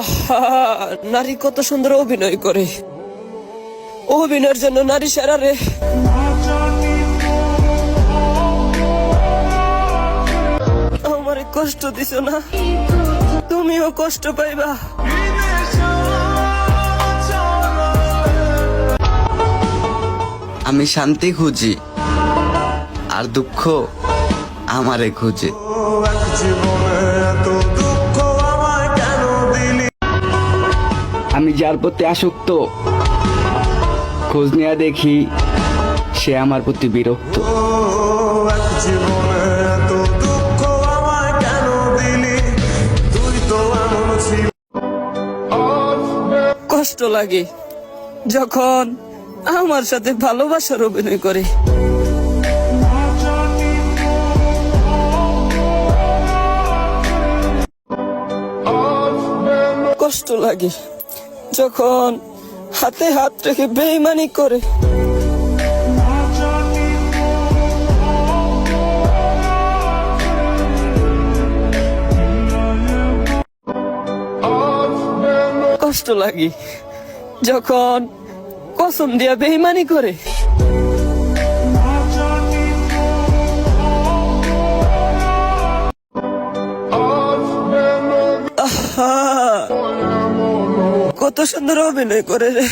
আহা, নারী কত সুন্দর অভিনয় করে। অভিনয়ের জন্য নারী সেরা রে। আমারে কষ্ট দিছো না, তুমিও কষ্ট পাইবা। আমি শান্তি খুঁজি আর দুঃখ আমারে খুঁজে। আমি যার প্রতি আসক্ত, খোঁজ নেয়া দেখি সে আমার প্রতি বিরক্ত। কষ্ট লাগে যখন আমার সাথে ভালোবাসার অভিনয় করে। কষ্ট লাগে যখন হাতে হাত রেখে বেইমানি করে। কষ্ট লাগে যখন কসম দিয়া বেইমানি করে। আহা, কত সুন্দর অভিনয় করে রে।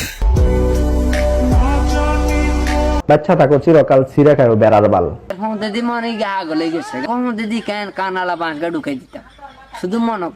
বাচ্চা থাকো চিরকাল ছিঁড়ে খাও বেড়ার বাল। দিদি মনে গা গলে গেছে, দিদি কানালা বাঁশ গা ঢুকাই দিতাম শুধু মনে